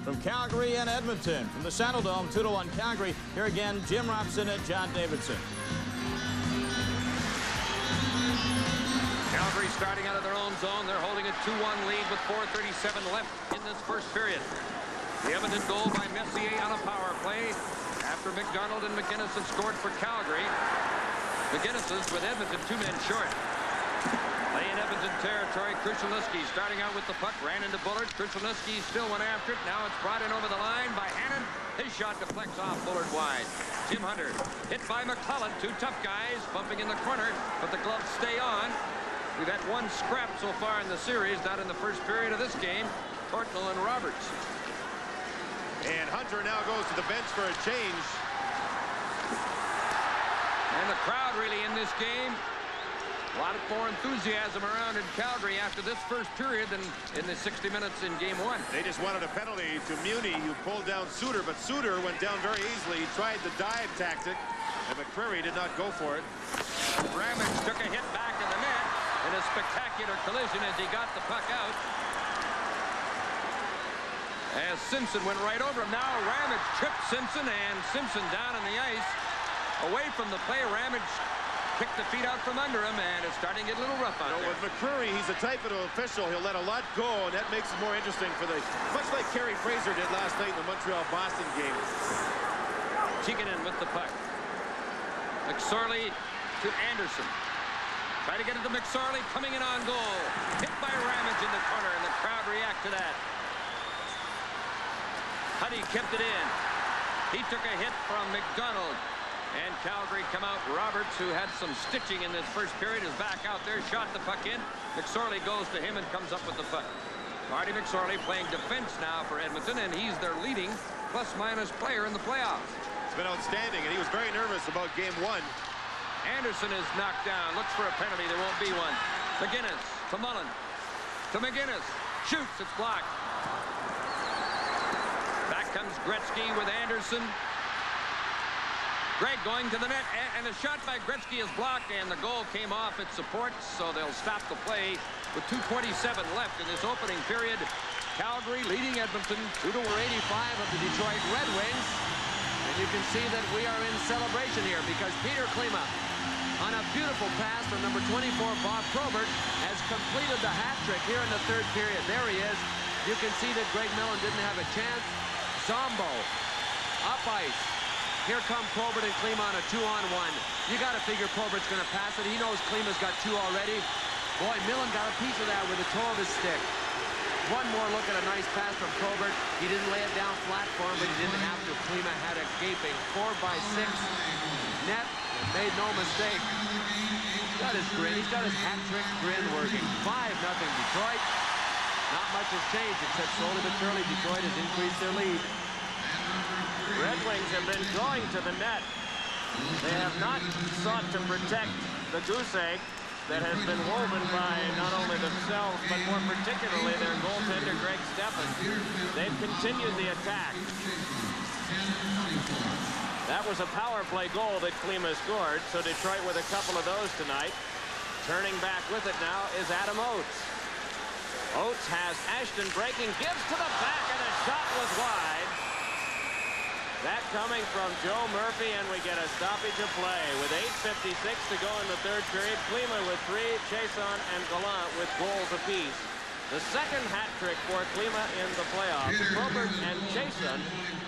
from Calgary and Edmonton. From the Saddle Dome, 2-1 Calgary. Here again, Jim Robson and John Davidson. Calgary starting out of their own zone. They're holding a 2-1 lead with 4:37 left in this first period. The Edmonton goal by Messier on a power play after McDonald and McGinnis had scored for Calgary. McGinnis is with Edmonton 2 men short. Play in Edmonton territory. Krushelnyski starting out with the puck. Ran into Bullard. Krushelnyski still went after it. Now it's brought in over the line by Hannon. His shot deflects off Bullard wide. Jim Hunter hit by McClellan. 2 tough guys bumping in the corner, but the gloves stay on. We've had 1 scrap so far in the series, not in the first period of this game. Tortnell and Roberts. And Hunter now goes to the bench for a change. And the crowd really in this game. A lot more enthusiasm around in Calgary after this first period than in the 60 minutes in game 1. They just wanted a penalty to Muni, who pulled down Suter, but Suter went down very easily. He tried the dive tactic, and McCreary did not go for it. Ramage took a hit back in the net in a spectacular collision as he got the puck out. As Simpson went right over him. Now Ramage tripped Simpson, and Simpson down on the ice. Away from the play, Ramage kicked the feet out from under him, and it's starting to get a little rough out there. With McCreary, he's the type of official. He'll let a lot go, and that makes it more interesting for the... Much like Kerry Fraser did last night in the Montreal-Boston game. Tikkanen with the puck. McSorley to Anderson. Try to get it to McSorley, coming in on goal. Hit by Ramage in the corner, and the crowd react to that. Huddy kept it in. He took a hit from McDonald. And Calgary come out. Roberts, who had some stitching in this first period, is back out there. Shot the puck in. McSorley goes to him and comes up with the puck. Marty McSorley playing defense now for Edmonton, and he's their leading plus-minus player in the playoffs. It's been outstanding, and he was very nervous about game 1. Anderson is knocked down. Looks for a penalty. There won't be one. McGinnis to Mullen. To McGinnis. Shoots. It's blocked. Back comes Gretzky with Anderson. Gregg going to the net, and a shot by Gretzky is blocked, and the goal came off its supports, so they'll stop the play with 2:27 left in this opening period. Calgary leading Edmonton 2-85 of the Detroit Red Wings. And you can see that we are in celebration here because Peter Klima, on a beautiful pass from number 24, Bob Probert, has completed the hat trick here in the third period. There he is. You can see that Greg Millen didn't have a chance. Zombo, up ice. Here come Probert and Klima on a 2-on-1. You got to figure Probert's going to pass it. He knows Klima's got 2 already. Boy, Millen got a piece of that with the toe of his stick. One more look at a nice pass from Probert. He didn't lay it down flat for him, but he didn't have to. Klima had a gaping 4x6 net. Made no mistake. He's got his grin. He's got his hat-trick grin working. 5-0 Detroit. Not much has changed, except slowly but surely Detroit has increased their lead. Red Wings have been going to the net. They have not sought to protect the goose egg that has been woven by not only themselves, but more particularly their goaltender, Greg Steffen. They've continued the attack. That was a power play goal that Klima scored, so Detroit with a couple of those tonight. Turning back with it now is Adam Oates. Oates has Ashton breaking, gives to the back, and a shot was wide. That coming from Joe Murphy, and we get a stoppage of play. With 8:56 to go in the third period, Klima with 3, Chason and Gallant with goals apiece. The second hat trick for Klima in the playoffs. Probert and Chason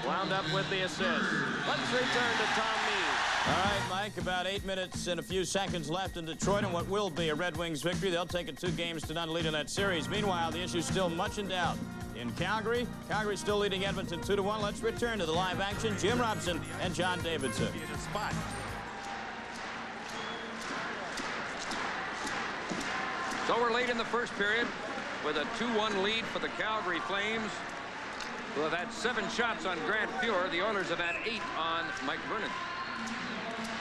wound up with the assist. Let's return to Tom Mees. All right, Mike, about 8 minutes and a few seconds left in Detroit and what will be a Red Wings victory. They'll take a 2-0 lead in that series. Meanwhile, the issue's still much in doubt. In Calgary, Calgary still leading Edmonton 2-1. Let's return to the live action. Jim Robson and John Davidson. So we're late in the first period with a 2-1 lead for the Calgary Flames, who have had 7 shots on Grant Fuhr. The Oilers have had 8 on Mike Vernon.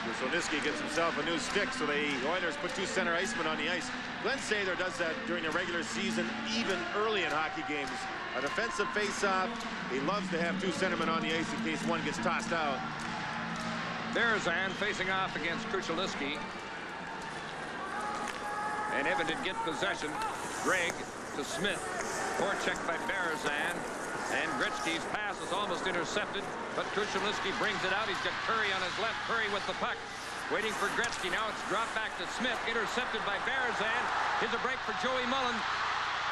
Krushelnyski gets himself a new stick, so the Oilers put 2 center icemen on the ice. Glenn Sather does that during the regular season, even early in hockey games. A defensive face-off, he loves to have 2 centermen on the ice in case one gets tossed out. Berezan facing off against Krushelnyski. And Edmonton get possession. Gregg to Smith. Forecheck by Berezan. And Gretzky's pass is almost intercepted, but Krushelnyski brings it out. He's got Curry on his left. Curry with the puck. Waiting for Gretzky. Now it's dropped back to Smith. Intercepted by Berezan. Here's a break for Joey Mullen.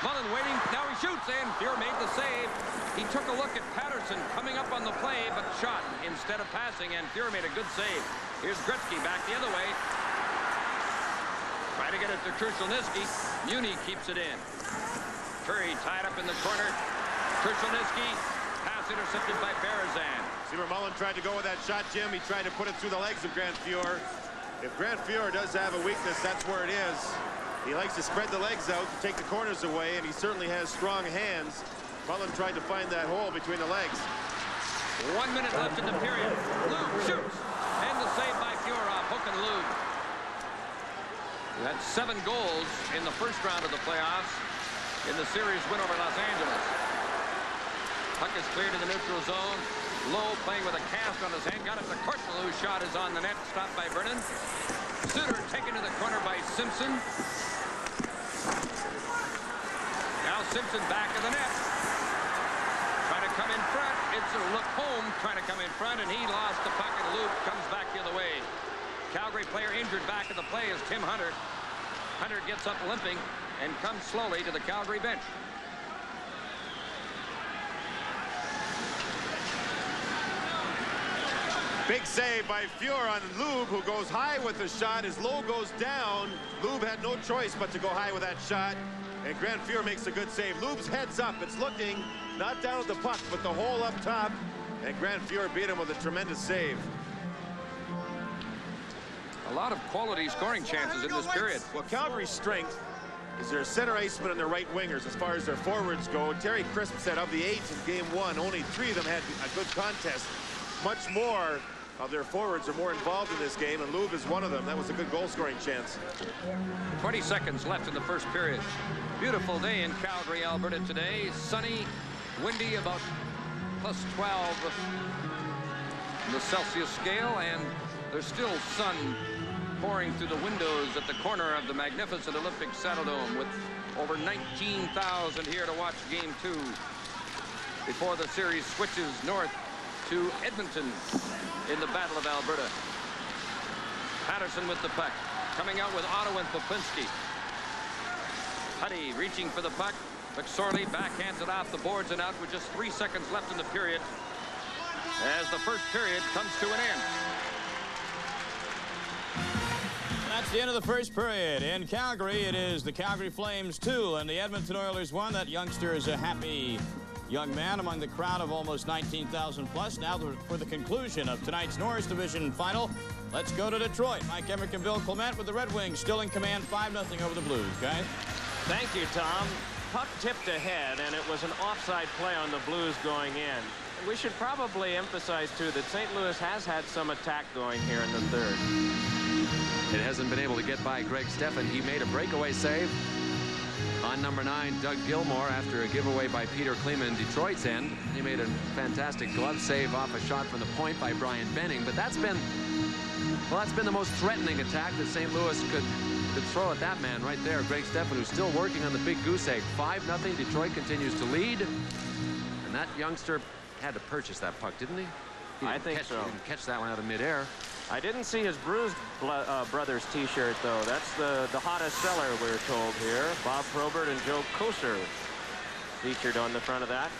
Mullen waiting. Now he shoots, and Fuhr made the save. He took a look at Patterson coming up on the play, but shot instead of passing, and Fuhr made a good save. Here's Gretzky back the other way. Trying to get it to Krushelnyski. Muni keeps it in. Curry tied up in the corner. Krushelnyski. Pass intercepted by Berezan. See where Mullen tried to go with that shot, Jim? He tried to put it through the legs of Grant Fuhr. If Grant Fuhr does have a weakness, that's where it is. He likes to spread the legs out to take the corners away, and he certainly has strong hands. Mullen tried to find that hole between the legs. 1 minute left in the period. Lube shoots. And the save by Fuhr off hook and Lube. That's 7 goals in the first round of the playoffs in the series win over Los Angeles. Puck is cleared in the neutral zone. Lowe playing with a cast on his hand. Got it to Kortnell, whose shot is on the net. Stopped by Vernon. Suter taken to the corner by Simpson. Now Simpson back of the net. Trying to come in front. It's a look home trying to come in front, and he lost the puck, and Luke comes back the other way. Calgary player injured back at the play is Tim Hunter. Hunter gets up limping and comes slowly to the Calgary bench. Big save by Fuhr on Lube, who goes high with the shot. As Lowe goes down, Lube had no choice but to go high with that shot. And Grant Fuhr makes a good save. Lube's head's up. It's looking not down at the puck, but the hole up top. And Grant Fuhr beat him with a tremendous save. A lot of quality scoring chances in this period. Well, Calgary's strength is their center iceman and their right wingers. As far as their forwards go, Terry Crisp said of the 8 in game 1, only 3 of them had a good contest. Much more of their forwards are more involved in this game, and Lube is one of them. That was a good goal-scoring chance. 20 seconds left in the first period. Beautiful day in Calgary, Alberta today. Sunny, windy, about plus 12 on the Celsius scale, and there's still sun pouring through the windows at the corner of the magnificent Olympic Saddledome, with over 19,000 here to watch Game 2 before the series switches north to Edmonton in the Battle of Alberta. Patterson with the puck, coming out with Otto and Popinski. Huddy reaching for the puck. McSorley backhands it off the boards and out with just 3 seconds left in the period as the first period comes to an end. That's the end of the first period. In Calgary, it is the Calgary Flames 2 and the Edmonton Oilers 1. That youngster is a happy young man among the crowd of almost 19,000 plus. Now for the conclusion of tonight's Norris Division final, let's go to Detroit. Mike Emmerich and Bill Clement with the Red Wings still in command 5-0 over the Blues. Guys? Thank you, Tom. Puck tipped ahead, and it was an offside play on the Blues going in. We should probably emphasize, too, that St. Louis has had some attack going here in the third. It hasn't been able to get by Greg Steffen. He made a breakaway save on number 9, Doug Gilmour, after a giveaway by Peter Kleeman, Detroit's end. He made a fantastic glove save off a shot from the point by Brian Benning. But that's been the most threatening attack that St. Louis could throw at that man right there, Greg Steffen, who's still working on the big goose egg. 5-0. Detroit continues to lead. And that youngster had to purchase that puck, didn't he? I think so. He didn't catch that one out of midair. I didn't see his Bruised Brothers t-shirt, though. That's the hottest seller, we're told here. Bob Probert and Joe Kosar featured on the front of that.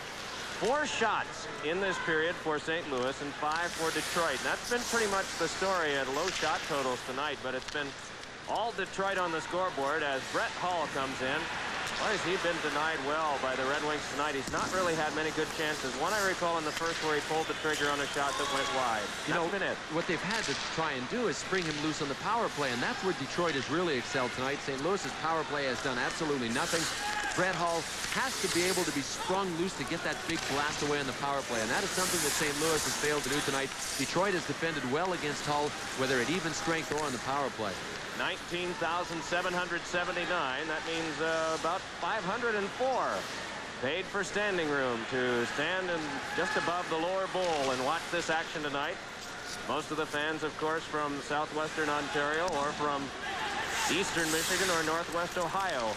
4 shots in this period for St. Louis and 5 for Detroit. And that's been pretty much the story at low shot totals tonight, but it's been all Detroit on the scoreboard as Brett Hull comes in. Why has he been denied well by the Red Wings tonight? He's not really had many good chances. One I recall in the first where he pulled the trigger on a shot that went wide. That's been it. What they've had to try and do is spring him loose on the power play, and that's where Detroit has really excelled tonight. St. Louis's power play has done absolutely nothing. Brett Hull has to be able to be sprung loose to get that big blast away on the power play, and that is something that St. Louis has failed to do tonight. Detroit has defended well against Hull, whether at even strength or on the power play. 19,779. That means about 504 paid for standing room to stand in just above the lower bowl and watch this action tonight. Most of the fans, of course, from southwestern Ontario or from eastern Michigan or northwest Ohio.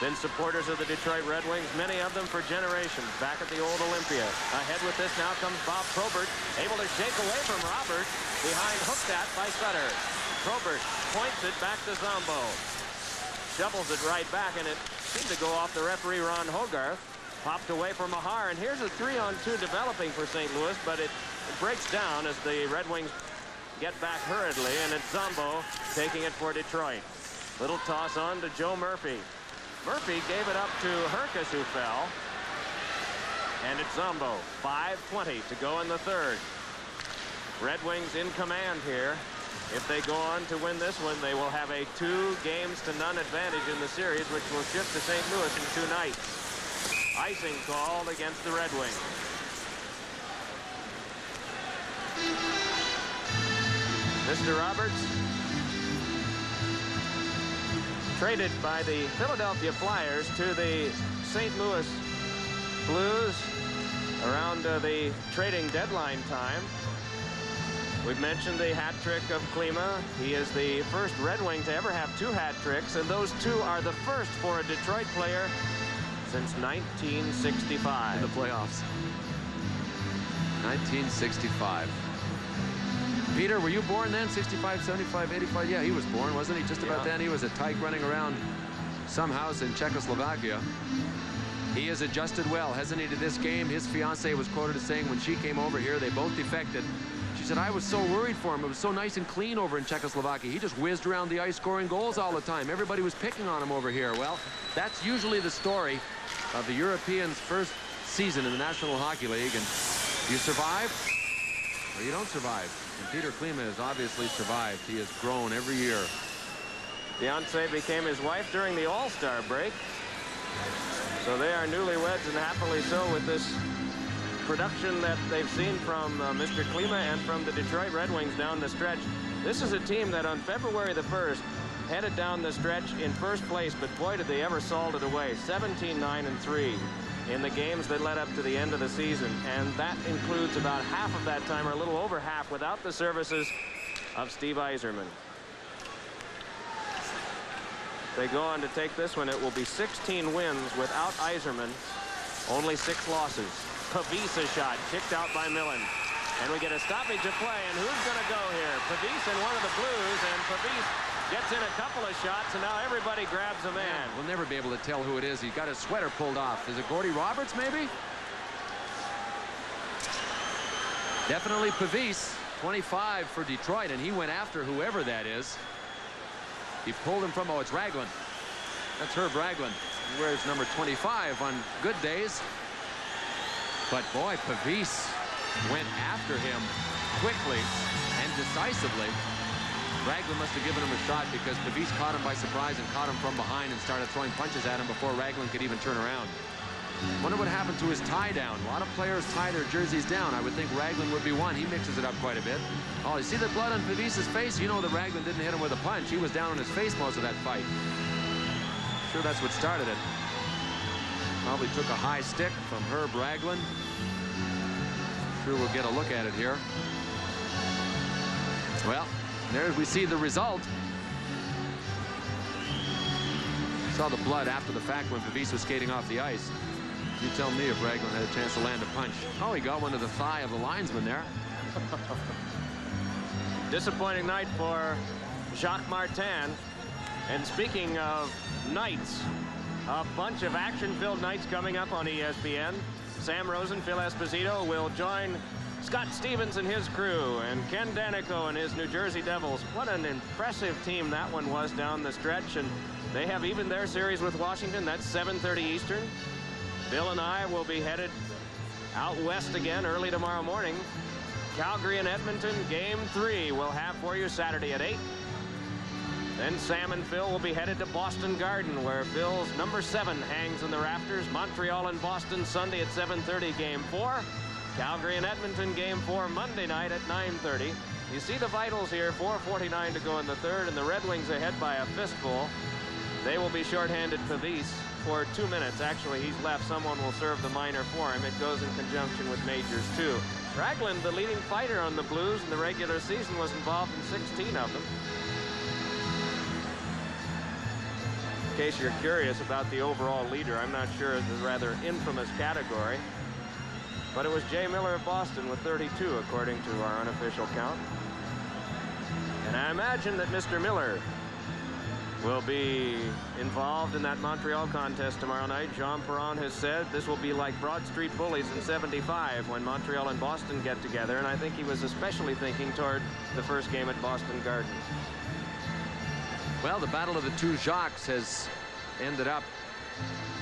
Been supporters of the Detroit Red Wings, many of them for generations, back at the old Olympia. Ahead with this now comes Bob Probert, able to shake away from Robert, behind hooked at by Sutter. Probert points it back to Zombo. Shovels it right back, and it seemed to go off the referee, Ron Hogarth. Popped away from Mahar, and here's a 3-on-2 developing for St. Louis, but it breaks down as the Red Wings get back hurriedly, and it's Zombo taking it for Detroit. Little toss on to Joe Murphy. Murphy gave it up to Herkus, who fell. And it's Zombo. 5:20 to go in the third. Red Wings in command here. If they go on to win this one, they will have a 2-0 advantage in the series, which will shift to St. Louis in 2 nights. Icing called against the Red Wings. Mr. Roberts, traded by the Philadelphia Flyers to the St. Louis Blues around the trading deadline time. We've mentioned the hat trick of Klima. He is the first Red Wing to ever have 2 hat tricks, and those 2 are the first for a Detroit player since 1965. In the playoffs. 1965. Peter, were you born then? 65, 75, 85? Yeah, he was born, wasn't he? Just about then. He was a tyke running around some house in Czechoslovakia. He has adjusted well, hasn't he, to this game? His fiancée was quoted as saying when she came over here, they both defected. She said, I was so worried for him. It was so nice and clean over in Czechoslovakia. He just whizzed around the ice scoring goals all the time. Everybody was picking on him over here. Well, that's usually the story of the Europeans' first season in the National Hockey League. And you survive or you don't survive. And Peter Klima has obviously survived. He has grown every year. Fiancée became his wife during the All-Star break. So they are newlyweds, and happily so, with this production that they've seen from Mr. Klima and from the Detroit Red Wings down the stretch. This is a team that on February the 1st headed down the stretch in first place, but boy, did they ever salt it away. 17-9-3 in the games that led up to the end of the season, and that includes about half of that time, or a little over half, without the services of Steve Yzerman. If they go on to take this one, it will be 16 wins without Yzerman, only 6 losses. Pavisa shot kicked out by Millen, and we get a stoppage of play, and who's going to go here? Pavisa and one of the Blues, and Pavisa gets in a couple of shots, and now everybody grabs a man. We'll never be able to tell who it is. He's got his sweater pulled off. Is it Gordy Roberts, maybe? Definitely Pavisa. 25 for Detroit, and he went after whoever that is. He pulled him from, oh, it's Raglan. That's Herb Raglan. He wears number 25 on good days. But boy, Pavisa went after him quickly and decisively. Raglan must have given him a shot because Pavisa caught him by surprise and caught him from behind and started throwing punches at him before Raglan could even turn around. Wonder what happened to his tie down. A lot of players tie their jerseys down. I would think Raglan would be one. He mixes it up quite a bit. Oh, you see the blood on Pavisa's face? You know that Raglan didn't hit him with a punch. He was down on his face most of that fight. Sure, that's what started it. Probably took a high stick from Herb Raglan. Sure, we'll get a look at it here. Well, there we see the result. Saw the blood after the fact when Pavisa was skating off the ice. You tell me if Raglan had a chance to land a punch. Oh, he got one to the thigh of the linesman there. Disappointing night for Jacques Martin. And speaking of nights, a bunch of action-filled nights coming up on ESPN. Sam Rosen, Phil Esposito will join Scott Stevens and his crew, and Ken Danico and his New Jersey Devils. What an impressive team that one was down the stretch, and they have even their series with Washington. That's 7:30 Eastern. Bill and I will be headed out west again early tomorrow morning. Calgary and Edmonton, Game 3 we'll have for you Saturday at 8. Then Sam and Phil will be headed to Boston Garden, where Phil's number 7 hangs in the rafters. Montreal and Boston Sunday at 7:30, Game 4. Calgary and Edmonton, Game 4 Monday night at 9:30. You see the vitals here, 4:49 to go in the third, and the Red Wings ahead by a fistful. They will be shorthanded Pavisa for 2 minutes. Actually, he's left. Someone will serve the minor for him. It goes in conjunction with majors, too. Raglan, the leading fighter on the Blues in the regular season, was involved in 16 of them. in case you're curious about the overall leader. I'm not sure it's a rather infamous category, but it was Jay Miller of Boston with 32, according to our unofficial count. And I imagine that Mr. Miller will be involved in that Montreal contest tomorrow night. Jean Perron has said this will be like Broad Street Bullies in '75 when Montreal and Boston get together, and I think he was especially thinking toward the first game at Boston Gardens. Well, the battle of the two Jacques has ended up.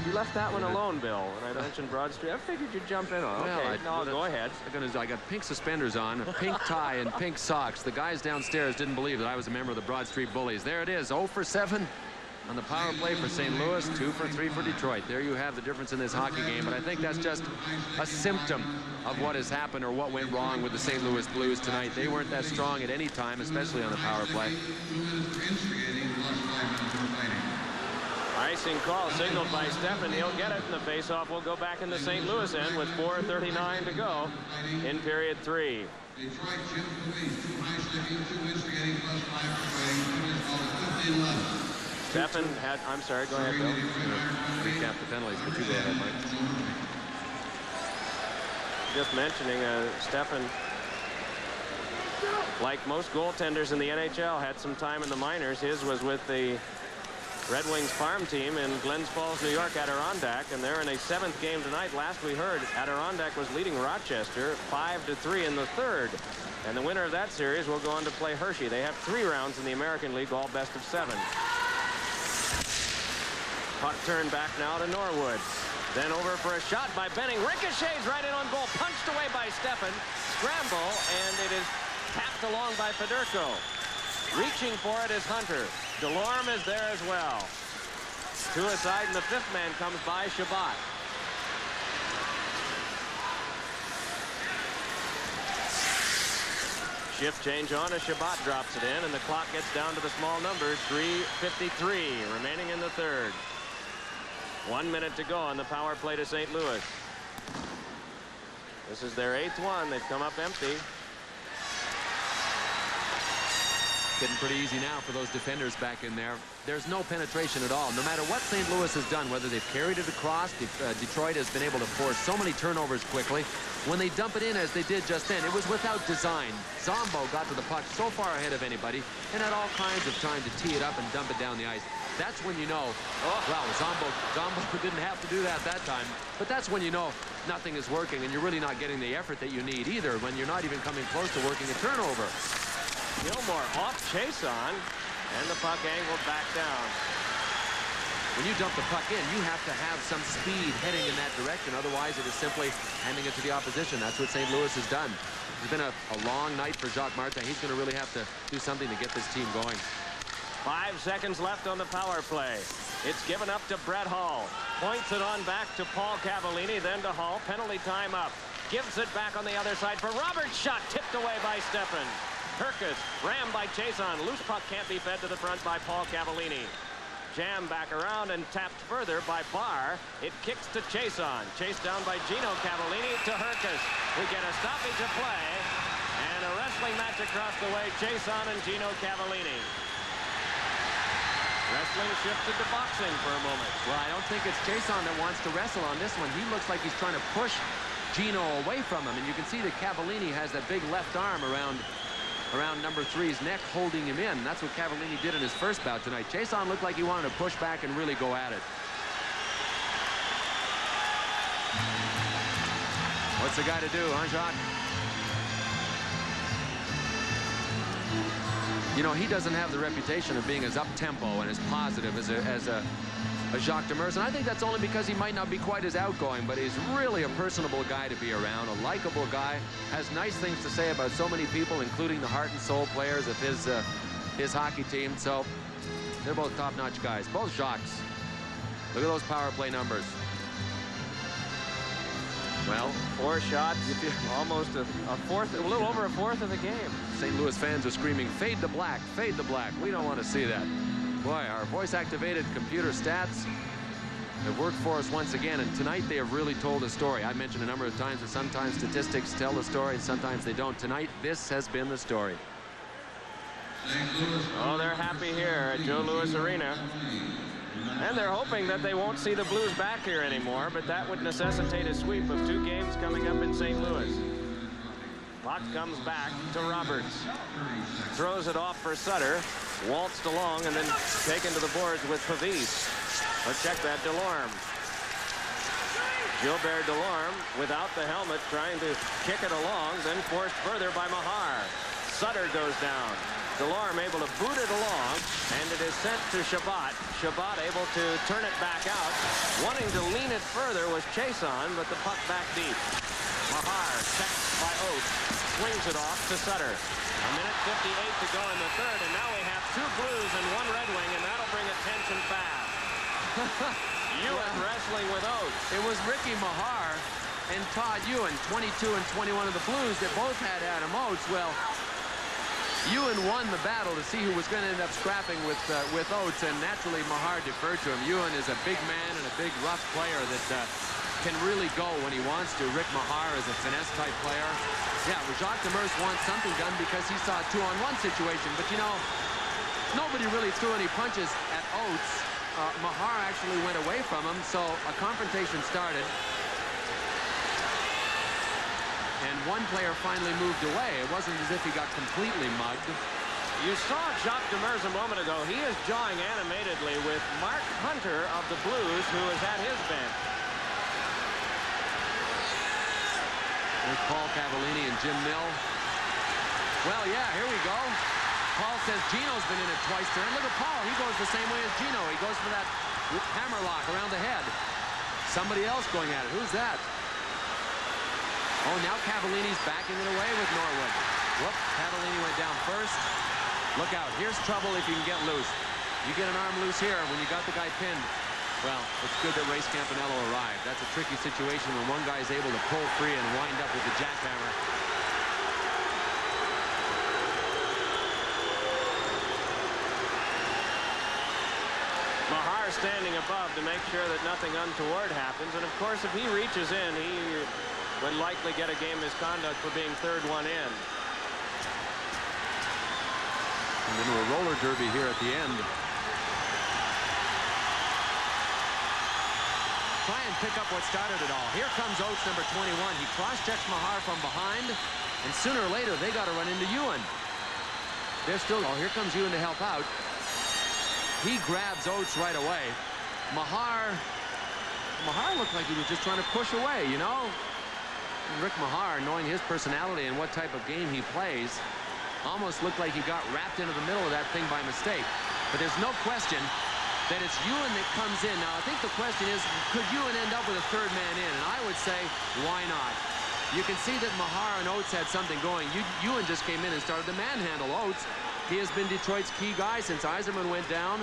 You left that one alone, Bill. When I mentioned Broad Street, I figured you'd jump in on. Okay, no, go ahead. I got pink suspenders on, a pink tie, and pink socks. The guys downstairs didn't believe that I was a member of the Broad Street Bullies. There it is, 0 for 7 on the power play for St. Louis, 2 for 3 for Detroit. There you have the difference in this hockey game, but I think that's just a symptom of what has happened or what went wrong with the St. Louis Blues tonight. They weren't that strong at any time, especially on the power play. Icing call signaled by Steffen. He'll get it, and the faceoff will go back in the St. Louis end with 4:39 to go in period 3. Steffen had, I'm sorry, go ahead, Bill. Recap the penalties, but you go ahead, Mike. Just mentioning Steffen, like most goaltenders in the NHL, had some time in the minors. His was with the Red Wings farm team in Glens Falls, New York, Adirondack, and they're in a 7th game tonight. Last we heard, Adirondack was leading Rochester 5-3 in the 3rd, and the winner of that series will go on to play Hershey. They have 3 rounds in the American League, all best of 7. Puck turned back now to Norwood. Then over for a shot by Benning. Ricochets right in on goal. Punched away by Steffen. Scramble, and it is tapped along by Fedorko. Reaching for it is Hunter. Delorme is there as well. 2 aside, and the 5th man comes by, Shabbat. Shift change on as Shabbat drops it in, and the clock gets down to the small numbers. 3:53 remaining in the 3rd. 1 minute to go on the power play to St. Louis. This is their 8th one. They've come up empty. Getting pretty easy now for those defenders back in there. There's no penetration at all. No matter what St. Louis has done, whether they've carried it across, Detroit has been able to force so many turnovers quickly. When they dump it in, as they did just then, it was without design. Zombo got to the puck so far ahead of anybody and had all kinds of time to tee it up and dump it down the ice. That's when you know, well, Zombo didn't have to do that time. But that's when you know nothing is working, and you're really not getting the effort that you need either, when you're not even coming close to working a turnover. Gilmore off chase on, and the puck angled back down. When you dump the puck in, you have to have some speed heading in that direction. Otherwise, it is simply handing it to the opposition. That's what St. Louis has done. It's been a long night for Jacques Martin. He's going to really have to do something to get this team going. 5 seconds left on the power play. It's given up to Brett Hull. Points it on back to Paul Cavallini, then to Hull. Penalty time up. Gives it back on the other side for Roberts. Shot tipped away by Steffen. Herkus rammed by Chason. Loose puck can't be fed to the front by Paul Cavallini. Jam back around and tapped further by Barr. It kicks to Chason. Chased down by Gino Cavallini to Herkus. We get a stoppage of play and a wrestling match across the way. Chason and Gino Cavallini. Wrestling shifted to boxing for a moment. Well, I don't think it's Chason that wants to wrestle on this one. He looks like he's trying to push Gino away from him, and you can see that Cavallini has that big left arm around number 3's neck, holding him in. That's what Cavallini did in his first bout tonight. Chason looked like he wanted to push back and really go at it. What's the guy to do, huh, Jacques? You know, he doesn't have the reputation of being as up-tempo and as positive as a Jacques Demers, and I think that's only because he might not be quite as outgoing, but he's really a personable guy to be around, a likable guy, has nice things to say about so many people, including the heart and soul players of his hockey team. So they're both top-notch guys, both Jacques. Look at those power play numbers. Well, 4 shots, almost a fourth, a little over a fourth of the game. St. Louis fans are screaming, "Fade to black, fade to black." We don't want to see that. Boy, our voice-activated computer stats have worked for us once again, and tonight they have really told a story. I mentioned a number of times that sometimes statistics tell the story, and sometimes they don't. Tonight, this has been the story. Oh, they're happy here at Joe Louis Arena. And they're hoping that they won't see the Blues back here anymore, but that would necessitate a sweep of 2 games coming up in St. Louis. Puck comes back to Roberts. Throws it off for Sutter. Waltzed along and then taken to the boards with Pavis. Or check that, Delorme. Gilbert Delorme without the helmet trying to kick it along, then forced further by Mahar. Sutter goes down. Delorme able to boot it along, and it is sent to Shabbat. Shabbat able to turn it back out. Wanting to lean it further was Chason, but the puck back deep. Mahar checked by Oates. Swings it off to Sutter. 1:58 to go in the third, and now we have 2 Blues and 1 Red Wing, and that'll bring attention fast. Ewan wrestling with Oates. It was Ricky Mahar and Todd Ewan, 22 and 21 of the Blues, that both had Adam Oates. Well, Ewan won the battle to see who was going to end up scrapping with Oates, and naturally Mahar deferred to him. Ewan is a big man and a big rough player that can really go when he wants to. Rick Mahar is a finesse-type player. Yeah, Jacques Demers wants something done because he saw a 2-on-1 situation, but you know, nobody really threw any punches at Oates. Mahar actually went away from him, so a confrontation started. And one player finally moved away. It wasn't as if he got completely mugged. You saw Jacques Demers a moment ago. He is jawing animatedly with Mark Hunter of the Blues, who is at his bench. There's Paul Cavallini and Jim Mill. Well, yeah, here we go. Paul says Gino's been in it twice tonight. Look at Paul. He goes the same way as Gino. He goes for that hammerlock around the head. Somebody else going at it. Who's that? Oh, now Cavallini's backing it away with Norwood. Whoop, Cavallini went down first. Look out. Here's trouble if you can get loose. You get an arm loose here when you got the guy pinned. Well, it's good that Race Campanello arrived. That's a tricky situation when one guy is able to pull free and wind up with the jackhammer. Mahar standing above to make sure that nothing untoward happens. And of course, if he reaches in, he would likely get a game misconduct for being third one in. And into a roller derby here at the end. Try and pick up what started it all. Here comes Oates, number 21. He cross-checks Mahar from behind, and sooner or later they got to run into Ewan. They're still, oh, here comes Ewan to help out. He grabs Oates right away. Mahar looked like he was just trying to push away, you know? Rick Mahar, knowing his personality and what type of game he plays, almost looked like he got wrapped into the middle of that thing by mistake. But there's no question that it's Ewan that comes in. Now, I think the question is, could Ewan end up with a third man in? And I would say, why not? You can see that Mahar and Oates had something going. Ewan just came in and started to manhandle Oates. He has been Detroit's key guy since Yzerman went down.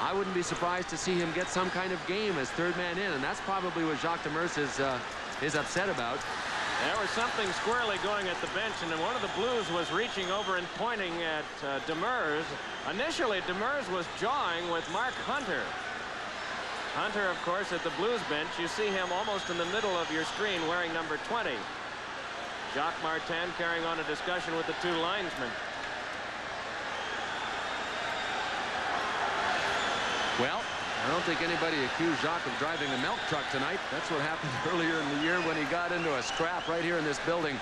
I wouldn't be surprised to see him get some kind of game as third man in, and that's probably what Jacques Demers is upset about. There was something squirrely going at the bench, and then one of the Blues was reaching over and pointing at Demers. Initially, Demers was jawing with Mark Hunter. Hunter, of course, at the Blues bench. You see him almost in the middle of your screen wearing number 20. Jacques Martin carrying on a discussion with the 2 linesmen. Well, I don't think anybody accused Jacques of driving a milk truck tonight. That's what happened earlier in the year when he got into a scrap right here in this building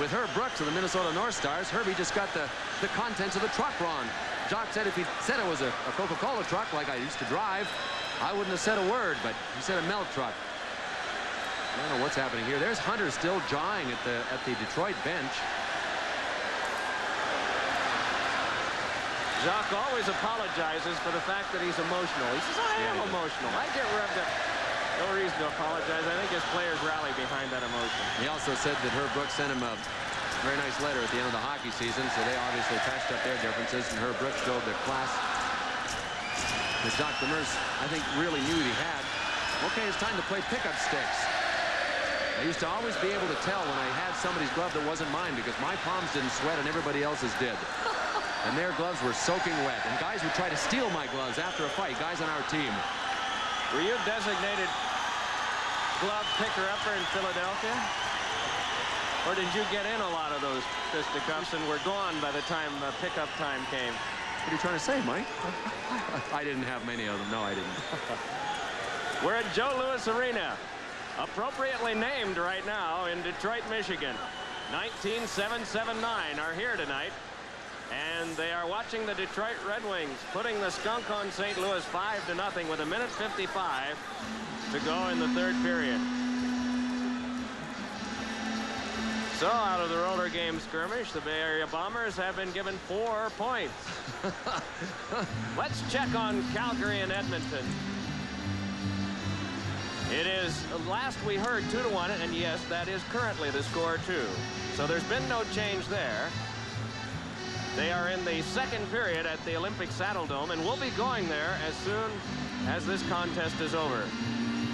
with Herb Brooks of the Minnesota North Stars. Herbie just got the contents of the truck wrong. Jacques said if he said it was a Coca-Cola truck like I used to drive, I wouldn't have said a word, but he said a milk truck. I don't know what's happening here. There's Hunter still jawing at the Detroit bench. Jacques always apologizes for the fact that he's emotional. He says, I am emotional. I get revved up. No reason to apologize. I think his players rally behind that emotion. He also said that Herb Brooks sent him a very nice letter at the end of the hockey season, so they obviously patched up their differences, and Herb Brooks showed their class. As Jacques Demers, I think, really knew he had. Okay, it's time to play pickup sticks. I used to always be able to tell when I had somebody's glove that wasn't mine because my palms didn't sweat and everybody else's did. And their gloves were soaking wet. And guys would try to steal my gloves after a fight, guys on our team. Were you designated glove picker-upper in Philadelphia? Or did you get in a lot of those fisticuffs and were gone by the time pickup time came? What are you trying to say, Mike? I didn't have many of them. No, I didn't. We're at Joe Louis Arena, appropriately named right now in Detroit, Michigan. 19779 are here tonight, and they are watching the Detroit Red Wings putting the skunk on St. Louis 5-0 with 1:55 to go in the third period. So out of the roller game skirmish, the Bay Area Bombers have been given 4 points. Let's check on Calgary and Edmonton. It is, last we heard, 2-1, and yes, that is currently the score too. So there's been no change there. They are in the second period at the Olympic Saddle Dome, and we'll be going there as soon as this contest is over.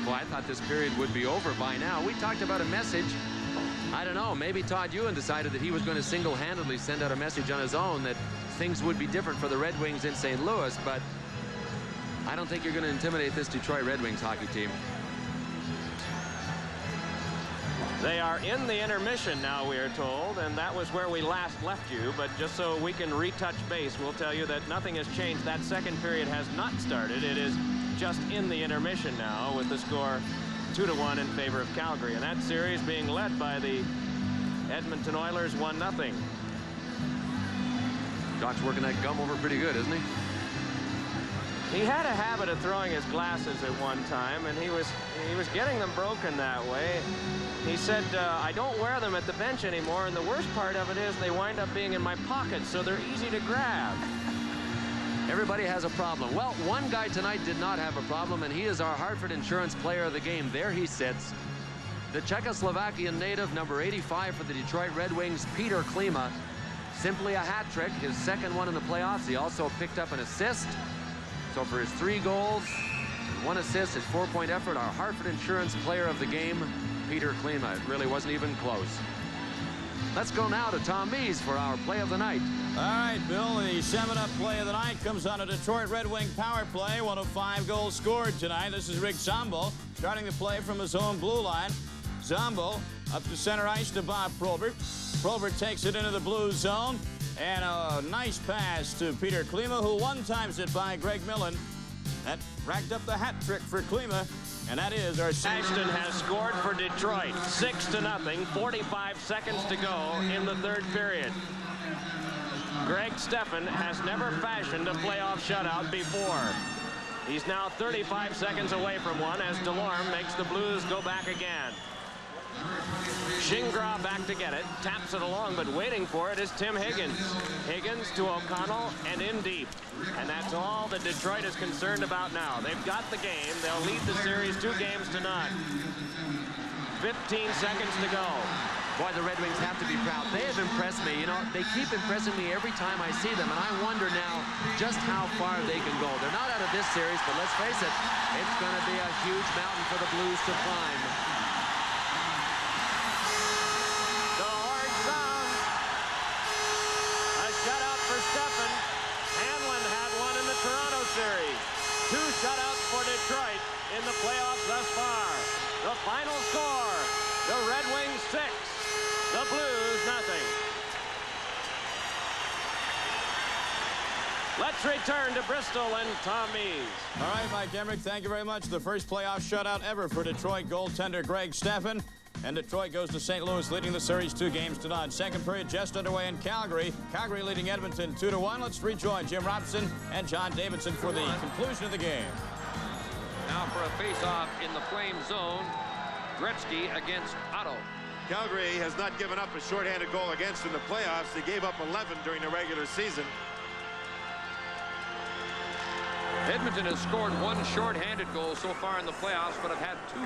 Well, I thought this period would be over by now. We talked about a message. I don't know, maybe Todd Ewan decided that he was going to single-handedly send out a message on his own that things would be different for the Red Wings in St. Louis, but I don't think you're going to intimidate this Detroit Red Wings hockey team. They are in the intermission now, we are told, and that was where we last left you. But just so we can retouch base, we'll tell you that nothing has changed. That second period has not started. It is just in the intermission now with the score 2-1 in favor of Calgary. And that series being led by the Edmonton Oilers 1-0. Doc's working that gum over pretty good, isn't he? He had a habit of throwing his glasses at one time, and he was getting them broken that way. He said, I don't wear them at the bench anymore, and the worst part of it is they wind up being in my pocket, so they're easy to grab. Everybody has a problem. Well, one guy tonight did not have a problem, and he is our Hartford Insurance Player of the Game. There he sits. The Czechoslovakian native, number 85 for the Detroit Red Wings, Peter Klima. Simply a hat trick, his second one in the playoffs. He also picked up an assist. So for his 3 goals, 1 assist, his 4-point effort, our Hartford Insurance Player of the Game, Peter Klima. It really wasn't even close. Let's go now to Tom Mees for our play of the night. All right, Bill, the 7-up play of the night comes on a Detroit Red Wing power play. 1 of 5 goals scored tonight. This is Rick Zombo starting the play from his own blue line. Zombo up to center ice to Bob Probert. Probert takes it into the blue zone. And a nice pass to Peter Klima, who one-times it by Greg Millen. That racked up the hat trick for Klima, and that is our... Ashton has scored for Detroit, 6-0, 45 seconds to go in the third period. Greg Stephan has never fashioned a playoff shutout before. He's now 35 seconds away from one as Delorme makes the Blues go back again. Shingra back to get it, taps it along, but waiting for it is Tim Higgins. Higgins to O'Connell and in deep. And that's all that Detroit is concerned about now. They've got the game. They'll lead the series 2-0. 15 seconds to go. Boy, the Red Wings have to be proud. They have impressed me. You know, they keep impressing me every time I see them, and I wonder now just how far they can go. They're not out of this series, but let's face it, it's going to be a huge mountain for the Blues to climb. Stephan. Hanlon had one in the Toronto series. 2 shutouts for Detroit in the playoffs thus far. The final score, the Red Wings 6, the Blues 0. Let's return to Bristol and Tom Mees. All right, Mike Emmerich, thank you very much. The first playoff shutout ever for Detroit goaltender Greg Stephan. And Detroit goes to St. Louis, leading the series 2-0. Second period just underway in Calgary. Calgary leading Edmonton 2-1. Let's rejoin Jim Robson and John Davidson for the conclusion of the game. Now for a face-off in the Flame zone. Gretzky against Otto. Calgary has not given up a shorthanded goal against in the playoffs. They gave up 11 during the regular season. Edmonton has scored 1 shorthanded goal so far in the playoffs, but have had 2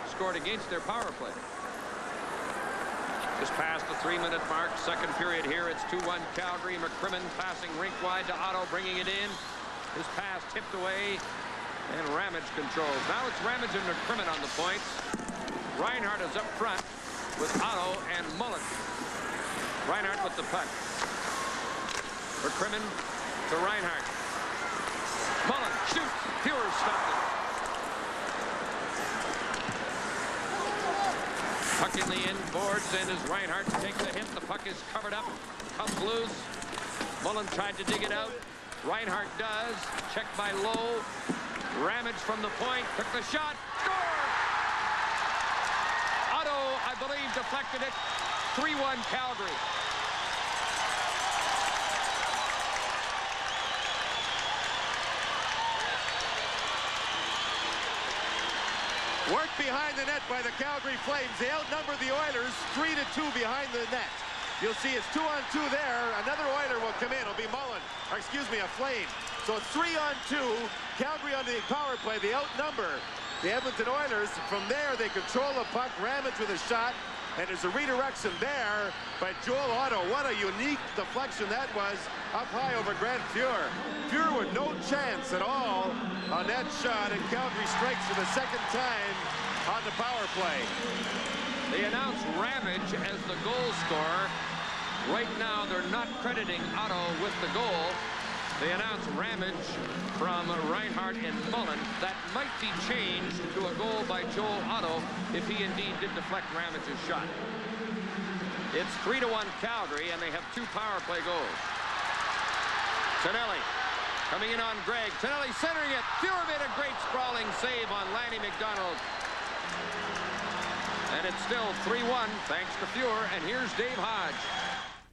scored against their power play. Just past the 3-minute mark, second period here. It's 2-1 Calgary. McCrimmon passing rink wide to Otto, bringing it in. His pass tipped away, and Ramage controls. Now it's Ramage and McCrimmon on the points. Reinhart is up front with Otto and Mullen. Reinhart with the puck. McCrimmon to Reinhart. Mullen shoots. Fuhrer stopped it. Puck in the end boards, and as Reinhart takes a hit, the puck is covered up, comes loose. Mullen tried to dig it out. Reinhart does. Checked by Lowe. Ramage from the point. Took the shot. Score! Otto, I believe, deflected it. 3-1 Calgary. Work behind the net by the Calgary Flames. They outnumber the Oilers 3-2 behind the net. You'll see it's 2-on-2 there. Another Oiler will come in. It'll be Mullen. Or excuse me, a Flame. So it's 3-on-2. Calgary on the power play. They outnumber the Edmonton Oilers. From there, they control the puck. Ramage with a shot. And there's a redirection there by Joel Otto. What a unique deflection that was up high over Grant Fuhr. Fuhr with no chance at all on that shot, and Calgary strikes for the second time on the power play. They announced Ramage as the goal scorer. Right now, they're not crediting Otto with the goal. They announced Ramage from Reinhart and Mullen. That might be changed to a goal by Joel Otto if he indeed did deflect Ramage's shot. It's 3-1 Calgary, and they have 2 power play goals. Tonelli coming in on Gregg. Tonelli centering it. Fuhr made a great sprawling save on Lanny McDonald. And it's still 3-1 thanks to Fuhr, and here's Dave Hodge.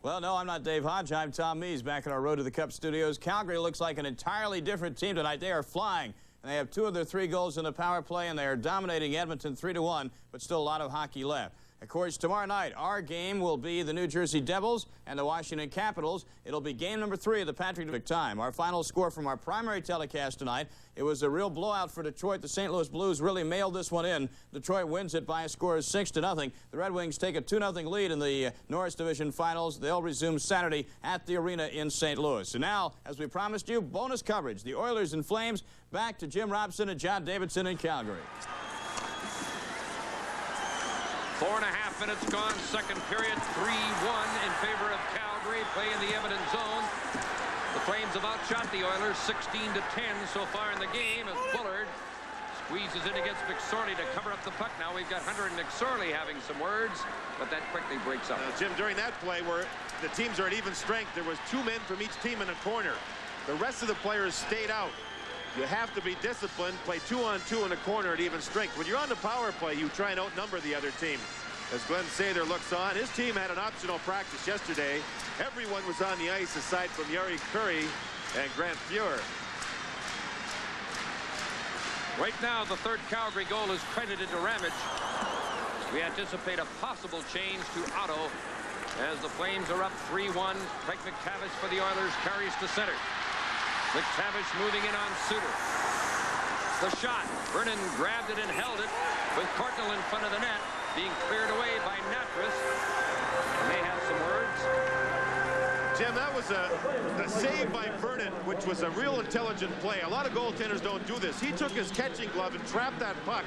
Well, no, I'm not Dave Hodge. I'm Tom Mees back in our Road to the Cup studios. Calgary looks like an entirely different team tonight. They are flying, and they have 2 of their 3 goals in the power play, and they are dominating Edmonton 3-1, but still a lot of hockey left. Of course, tomorrow night, our game will be the New Jersey Devils and the Washington Capitals. It'll be game number 3 of the Patrick time. Our final score from our primary telecast tonight, it was a real blowout for Detroit. The St. Louis Blues really mailed this one in. Detroit wins it by a score of 6-0. The Red Wings take a 2-0 lead in the Norris Division Finals. They'll resume Saturday at the arena in St. Louis. And now, as we promised you, bonus coverage. The Oilers and Flames, back to Jim Robson and John Davidson in Calgary. 4.5 minutes gone, second period, 3-1 in favor of Calgary. Play in the Edmonton zone. The Flames have outshot the Oilers 16-10 so far in the game as Bullard squeezes in against McSorley to cover up the puck. Now we've got Hunter and McSorley having some words, but that quickly breaks up. Jim, during that play where the teams are at even strength, there was 2 men from each team in a corner. The rest of the players stayed out. You have to be disciplined, play 2-on-2 in a corner at even strength. When you're on the power play, you try and outnumber the other team. As Glenn Sather looks on, his team had an optional practice yesterday. Everyone was on the ice aside from Yari Curry and Grant Fuhr. Right now, the third Calgary goal is credited to Ramage. We anticipate a possible change to Otto as the Flames are up 3-1. Craig McTavish for the Oilers carries to center. McTavish moving in on Suter. The shot. Vernon grabbed it and held it with Courtnall in front of the net, being cleared away by Natras. And they have some words. Jim, that was the save by Vernon, which was a real intelligent play. A lot of goaltenders don't do this. He took his catching glove and trapped that puck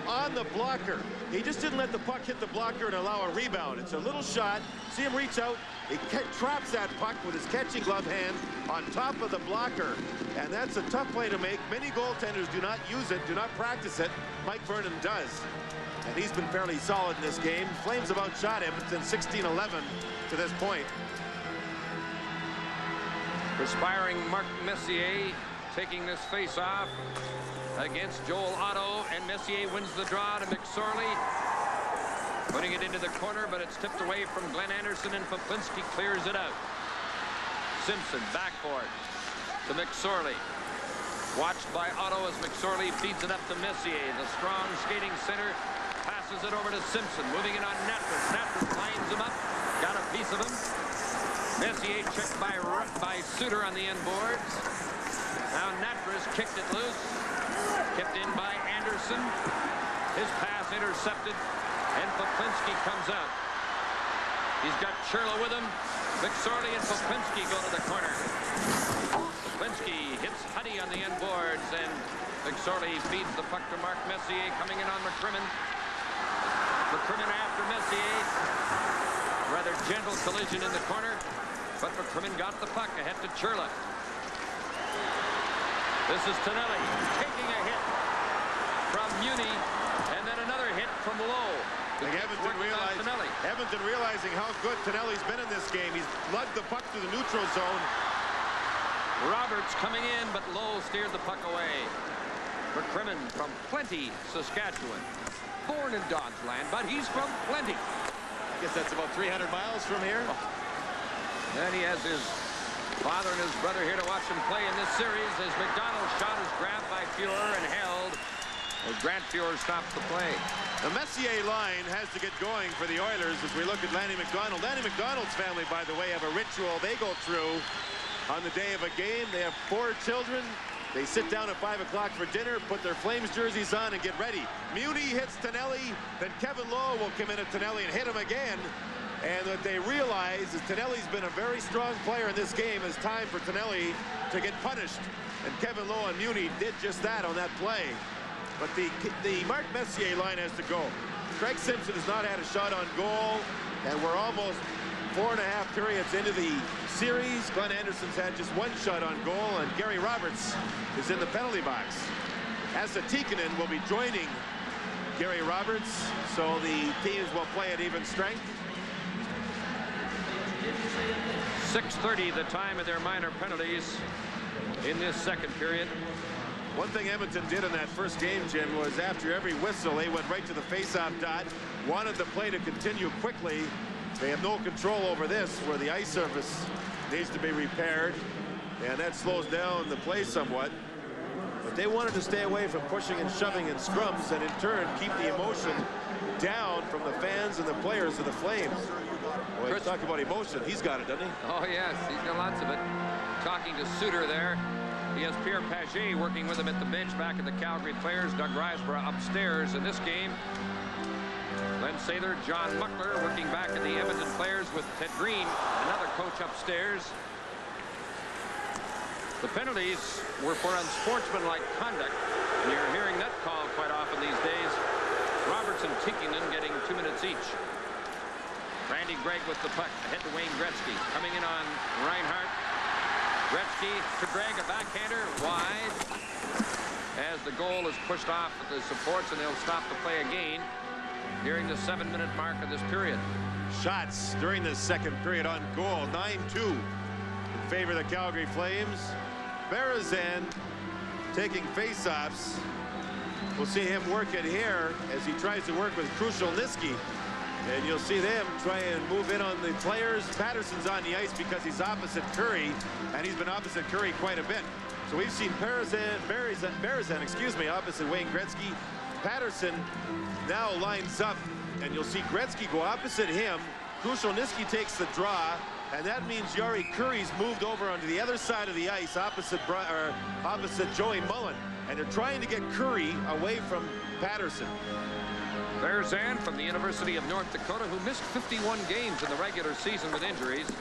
on the blocker. He just didn't let the puck hit the blocker and allow a rebound. It's a little shot. See him reach out. He traps that puck with his catching glove hand on top of the blocker. And that's a tough play to make. Many goaltenders do not use it, do not practice it. Mike Vernon does. And he's been fairly solid in this game. Flames have outshot Edmonton 16-11 to this point. Perspiring Mark Messier taking this face-off against Joel Otto, and Messier wins the draw to McSorley. Putting it into the corner, but it's tipped away from Glenn Anderson, and Poplinski clears it out. Simpson backboard to McSorley. Watched by Otto as McSorley feeds it up to Messier. The strong skating center passes it over to Simpson. Moving it on Natras. Natras lines him up. Got a piece of him. Messier checked by Suter on the end boards. Now Natras kicked it loose. Kept in by Anderson. His pass intercepted. And Poplinski comes out. He's got Churla with him. McSorley and Poplinski go to the corner. Poplinski hits Huddy on the end boards, and McSorley feeds the puck to Mark Messier, coming in on McCrimmon. McCrimmon after Messier. Rather gentle collision in the corner, but McCrimmon got the puck ahead to Churla. This is Tonelli taking a hit from Muni, and then another hit from Lowe. Edmonton realizing how good Tonelli's been in this game. He's lugged the puck to the neutral zone. Roberts coming in, but Lowe steered the puck away. McCrimmon from Plenty, Saskatchewan. Born in Dodgeland, but he's from Plenty. I guess that's about 300 miles from here. Then he has his father and his brother here to watch him play in this series as McDonald's shot is grabbed by Fuhrer and held as Grant Fuhrer stops the play. The Messier line has to get going for the Oilers as we look at Lanny McDonald. Lanny McDonald's family, by the way, have a ritual they go through on the day of a game. They have 4 children. They sit down at 5 o'clock for dinner, put their Flames jerseys on, and get ready. Muni hits Tonelli, then Kevin Lowe will come in at Tonelli and hit him again. And what they realize is Tonelli's been a very strong player in this game. It's time for Tonelli to get punished. And Kevin Lowe and Muni did just that on that play. But the Mark Messier line has to go. Craig Simpson has not had a shot on goal, and we're almost 4.5 periods into the series. Glenn Anderson's had just 1 shot on goal, and Gary Roberts is in the penalty box. Asa Tikkanen will be joining Gary Roberts, so the teams will play at even strength. 6:30 the time of their minor penalties in this second period. One thing Edmonton did in that first game, Jim, was after every whistle, they went right to the face-off dot, wanted the play to continue quickly. They have no control over this, where the ice surface needs to be repaired, and that slows down the play somewhat. But they wanted to stay away from pushing and shoving in scrums, and in turn keep the emotion down from the fans and the players of the Flames. Well, talk about emotion. He's got it, doesn't he? Oh, yes, he's got lots of it. Talking to Suter there. He has Pierre Paget working with him at the bench back at the Calgary Players. Doug Riseborough upstairs in this game. Glenn Sather, John Muckler working back at the Edmonton Players with Ted Green, another coach upstairs. The penalties were for unsportsmanlike conduct, and you're hearing that call quite often these days. Roberts and Tikkanen getting 2 minutes each. Randy Gregg with the puck ahead to Wayne Gretzky. Coming in on Reinhart. Gretzky to Gregg, a backhander wide as the goal is pushed off at the supports, and they'll stop the play again during the 7-minute mark of this period. Shots during the second period on goal. 9-2 in favor of the Calgary Flames. Berezan taking face-offs. We'll see him work it here as he tries to work with Krushelnyski. And you'll see them try and move in on the players. Patterson's on the ice because he's opposite Curry, and he's been opposite Curry quite a bit. So we've seen Berezan, excuse me, opposite Wayne Gretzky. Patterson now lines up, and you'll see Gretzky go opposite him. Krushelnyski takes the draw, and that means Jari Kurri's moved over onto the other side of the ice, opposite Joey Mullen, and they're trying to get Curry away from Patterson. Berezan from the University of North Dakota, who missed 51 games in the regular season with injuries,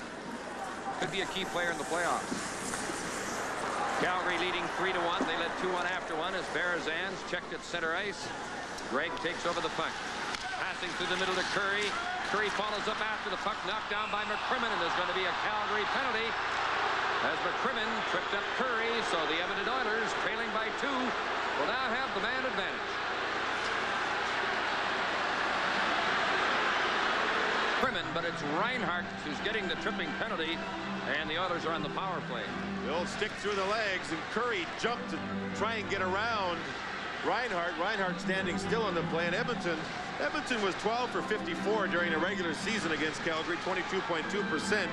could be a key player in the playoffs. Calgary leading 3-1. They led 2-1 after one as Berezan's checked at center ice. Gregg takes over the puck. Passing through the middle to Curry. Curry follows up after the puck, knocked down by McCrimmon, and there's going to be a Calgary penalty as McCrimmon tripped up Curry, so the Edmonton Oilers, trailing by 2, will now have the man advantage. But it's Reinhart who's getting the tripping penalty, and the Oilers are on the power play. The old stick through the legs, and Curry jumped to try and get around Reinhart. Reinhart standing still on the play. And Edmonton was 12 for 54 during the regular season against Calgary, 22.2%.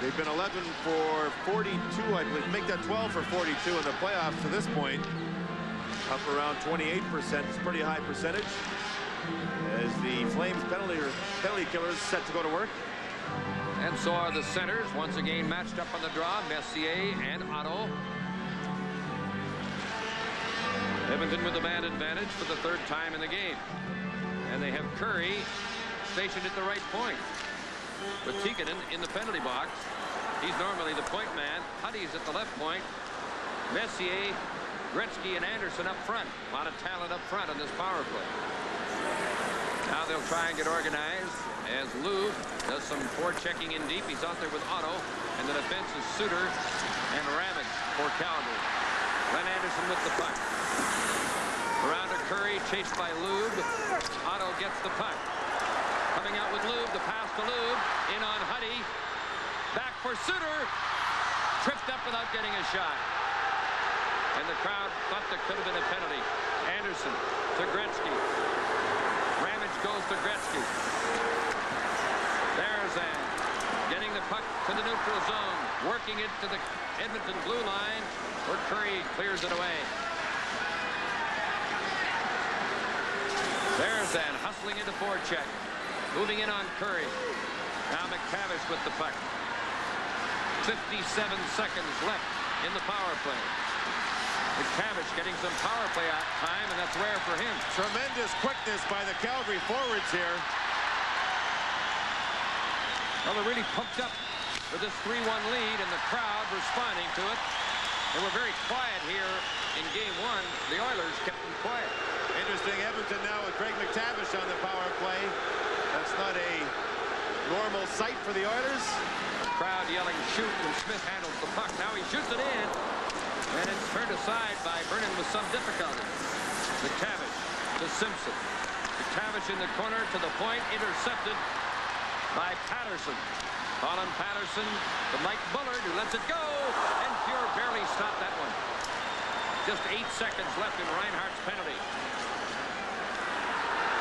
They've been 11 for 42, I believe. Make that 12 for 42 in the playoffs to this point. Up around 28%. It's a pretty high percentage. As the Flames penalty killers set to go to work. And so are the centers, once again matched up on the draw, Messier and Otto. Edmonton with the man advantage for the 3rd time in the game. And they have Curry stationed at the right point, with Tikkanen in the penalty box. He's normally the point man. Huddy's at the left point. Messier, Gretzky, and Anderson up front. A lot of talent up front on this power play. Now they'll try and get organized as Lou does some forechecking in deep. He's out there with Otto, and the defense is Suter and Ramage for Calgary. Glenn Anderson with the puck. Around to Curry, chased by Lube. Otto gets the puck. Coming out with Lube, the pass to Lube. In on Huddy. Back for Suter. tripped up without getting a shot. And the crowd thought there could have been a penalty. Anderson to Gretzky. Ramage goes to Gretzky. There's Ann. Getting the puck to the neutral zone. Working it to the Edmonton blue line where Curry clears it away. There's Ann hustling into forecheck. Moving in on Curry. Now McTavish with the puck. 57 seconds left in the power play. McTavish getting some power play time, and that's rare for him. Tremendous quickness by the Calgary forwards here. Well, they're really pumped up with this 3-1 lead, and the crowd responding to it. They were very quiet here in game one. The Oilers kept them quiet. Interesting, Edmonton now with Greg McTavish on the power play. That's not a normal sight for the Oilers. Crowd yelling shoot when Smith handles the puck. Now he shoots it in, and it's turned aside by Vernon with some difficulty. McTavish to Simpson. McTavish in the corner to the point, intercepted by Patterson. Colin Patterson to Mike Bullard, who lets it go, and Pure barely stopped that one. Just 8 seconds left in Reinhardt's penalty.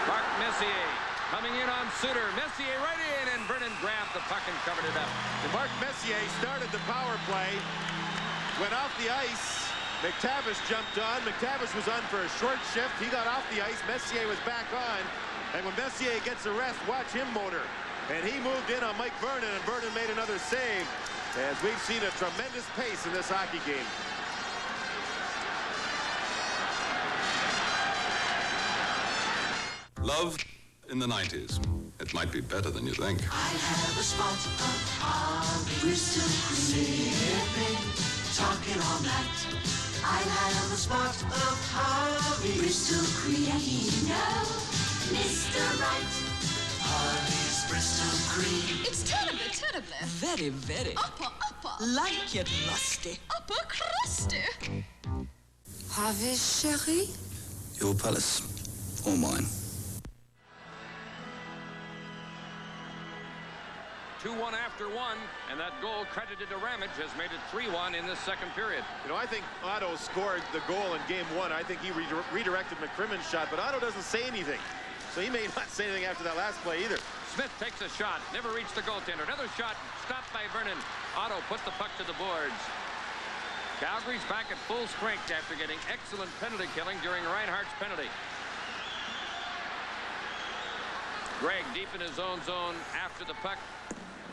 Mark Messier coming in on Suter. Messier right in, and Vernon grabbed the puck and covered it up. And Mark Messier started the power play, went off the ice. McTavish jumped on. McTavish was on for a short shift. He got off the ice. Messier was back on. And when Messier gets a rest, watch him motor. And he moved in on Mike Vernon, and Vernon made another save. As we've seen a tremendous pace in this hockey game. Love in the 90s. It might be better than you think. I have a spot of Harvey Bristol cream. Talking all night. I have a spot of Harvey Bristol cream. No, Mr. Right. Harvey's Bristol cream. It's terrible, terrible. Very, very. Upper. Like it rusty. Upper crusty. Harvey's Sherry. Your palace, or mine. 2-1 after one, and that goal credited to Ramage has made it 3-1 in this second period. You know, I think Otto scored the goal in game one. I think he redirected McCrimmon's shot, but Otto doesn't say anything. So he may not say anything after that last play either. Smith takes a shot, never reached the goaltender. Another shot stopped by Vernon. Otto put the puck to the boards. Calgary's back at full strength after getting excellent penalty killing during Reinhardt's penalty. Gregg deep in his own zone after the puck.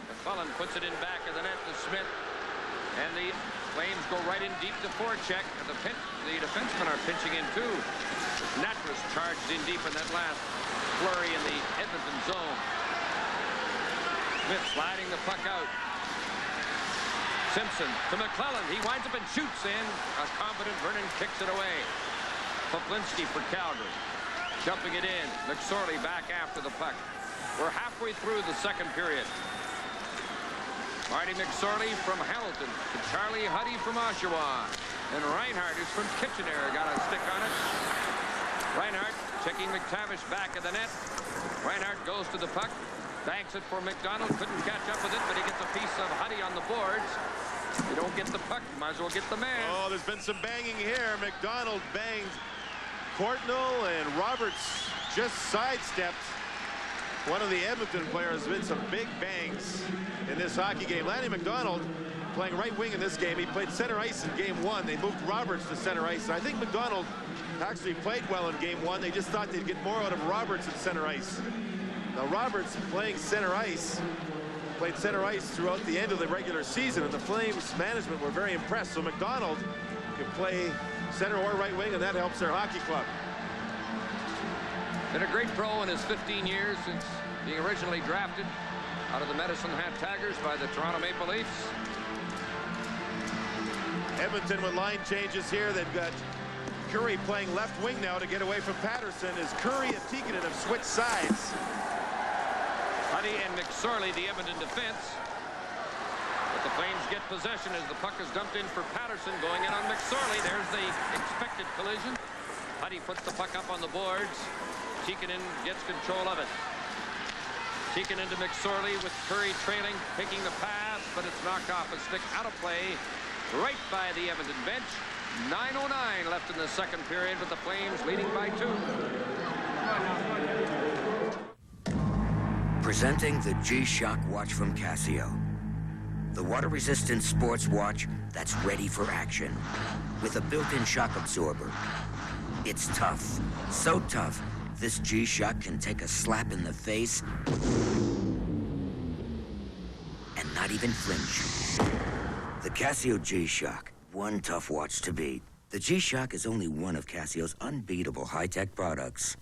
McClellan puts it in back of the net to Smith. And the Flames go right in deep to forecheck. And the defensemen are pinching in too. Natras charged in deep in that last flurry in the Edmonton zone. Smith sliding the puck out. Simpson to McClellan. He winds up and shoots in. A confident Vernon kicks it away. Poplinski for Calgary. Jumping it in. McSorley back after the puck. We're halfway through the second period. Marty McSorley from Hamilton to Charlie Huddy from Oshawa. And Reinhardt, who's from Kitchener, got a stick on it. Reinhardt checking McTavish back at the net. Reinhardt goes to the puck. Banks it for McDonald. Couldn't catch up with it, but he gets a piece of Huddy on the boards. You don't get the puck, you might as well get the man. Oh, there's been some banging here. McDonald banged Courtnall, and Roberts just sidestepped one of the Edmonton players. There's been some big bangs in this hockey game. Lanny McDonald playing right wing in this game. He played center ice in game one. They moved Roberts to center ice. I think McDonald actually played well in game one. They just thought they'd get more out of Roberts at center ice. Now Roberts playing center ice, played center ice throughout the end of the regular season, and the Flames management were very impressed. So McDonald can play center or right wing, and that helps their hockey club. Been a great pro in his 15 years since being originally drafted out of the Medicine Hat Tigers by the Toronto Maple Leafs. Edmonton with line changes here. They've got Curry playing left wing now to get away from Patterson as Curry and Tikkanen have switched sides. Huddy and McSorley, the Edmonton defense. But the Flames get possession as the puck is dumped in for Patterson, going in on McSorley. There's the expected collision. Huddy puts the puck up on the boards. Tikkanen gets control of it. Tikkanen to McSorley with Curry trailing, taking the pass. but it's knocked off a stick out of play right by the Edmonton bench. 9:09 left in the second period, with the Flames leading by 2. Presenting the G-Shock watch from Casio. The water-resistant sports watch that's ready for action. With a built-in shock absorber. It's tough. So tough, this G-Shock can take a slap in the face and not even flinch. The Casio G-Shock. One tough watch to beat. The G-Shock is only one of Casio's unbeatable high-tech products.